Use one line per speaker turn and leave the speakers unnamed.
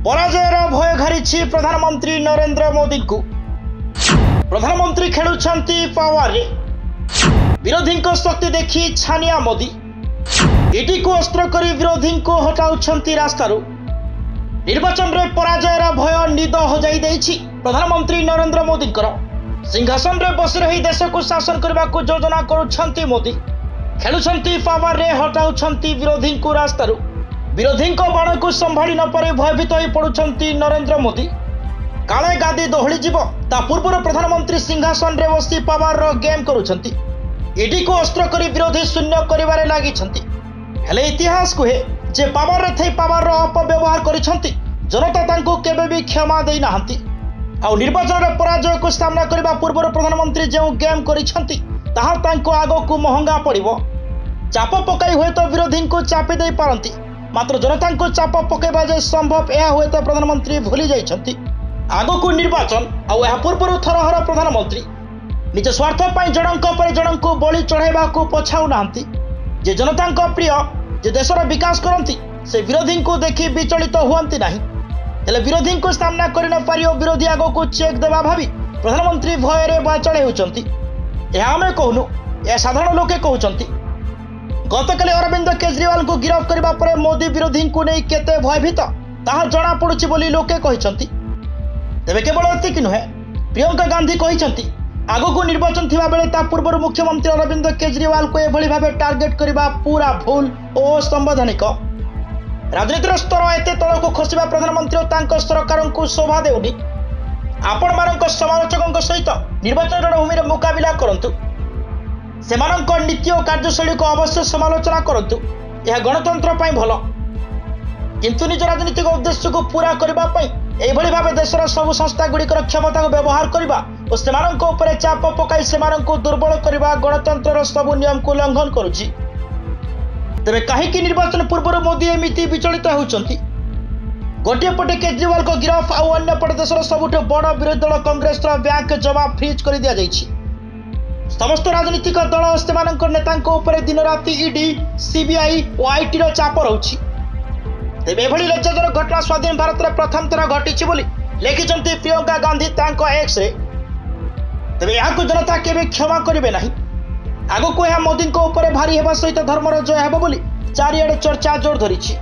पराजयर भय घारी प्रधानमंत्री नरेंद्र मोदी को। प्रधानमंत्री खेलुछंती पावर रे, विरोधी को शक्ति देखी छानिया मोदी। ईडी को अस्त्र करी विरोधी को हटाउछंती रास्तारू। निर्वाचन रे पराजयर भय निद हजाई देछि प्रधानमंत्री नरेंद्र मोदी। सिंहासन रे बसी रही देश को शासन करने को योजना करुछंती मोदी। खेलुछंती पावर रे, हटाउछंती विरोधी को रास्तारू। विरोधी बाण को संभाली न पारे भयभीत हो पड़ुछंती नरेंद्र मोदी। काले गादी दोहली जीव ता पूर्व प्रधानमंत्री सिंहासन रे बसी पावर रो गेम करुछंती। ईडी को अस्त्र करी विरोधी शून्य करिवारे लागिछंती। हेले इतिहास कहे जे पावर रे थई पावर रो अपव्यवहार करिछंती। जनता तांको केबे भी क्षमा देई नाहंती। आ निर्वाचन रे पराजय को सामना करबा पूर्व प्रधानमंत्री जो गेम करिछंती ताहा तांको आगो को महंगा पड़िबो। चाप पकाई हुए तो विरोधी को चापी दे पारंती, मात्र जनता को चाप पकेबा जे संभव यह हुए तो प्रधानमंत्री भूली जाइछंती। आगो को निर्वाचन आ पूर्व थरहर प्रधानमंत्री निज स्वार्थ पर जनक पर जनक बलि चढ़ाइबा को पछाऊ नाहंती। जे जनता प्रिय जे देशर विकास करती से विरोधी को देखी विचलित हुअंती नहीं। हेले विरोधी को सामना कर न पारि विरोधी आगो को चेक देवा भावी प्रधानमंत्री भय रे बाचड़े होचंती। यह आमे कहनु, यह साधारण लोके कहउचंती। गतकाली अरविंद केजरीवाल को गिरफ्त करबा परे मोदी विरोधी को नहीं केते भयभीत ताहा जଣା पड़ुछि बोली लोके कहिसंती। तेबे केवल एतिक नुहे, प्रियंका गांधी कहिसंती आगो को निर्वाचन थिबा बेले ता पूर्व मुख्यमंत्री अरविंद केजरीवाल को एभली भाबे टार्गेट करबा पूरा भूल और असंवैधानिक। राजनीतिर स्तर एते तल को खसिबा प्रधानमंत्री और तांको सरकार को शोभा देउनी। आपण मानक समालोचकों सहित निर्वाचन रणभूमि रे मुकाबिला करंतु। सेमानक नीति और कार्यशैली को अवश्य समालोचना करंतु। यह गणतंत्र पाई भल, किंतु निज राजनीतिक उद्देश्य को पूरा करबा पई एभली भाबे देशर सब संस्था गुड़िकर क्षमता को व्यवहार करबा और सेमानक ऊपर चाप पकाई सेमानक दुर्बल करबा गणतंत्र सब नियम को उल्लंघन करुछि। तेबे काहेकि निर्वाचन पूर्व मोदी एमिति विचलित होउछंती? गोटे पटे केजरीवाल को गिरफ आ अन्य पटे देशर सबुठ बड़ विरोधी दल कांग्रेस बैंक जवाब फ्रीज कर दिया जाइछि। समस्त राजनीतिक दल और सेमानक नेतांको ऊपर दिन राति ईडी, सीबीआई और आईटी रो चाप रहउछि। तेबे एभली लज्जाजनक घटना स्वाधीन भारत रे प्रथम थर घटिछि बोली लिखिछंती प्रियंका गांधी तांको एक्स रे। तेबे याकु जनता केबे क्षमा करिवे नाही। आगो को यह मोदी को ऊपर भारी हेबा सहित धर्मर जय हेबो बोली चारिआडे चर्चा जोर धरिछि।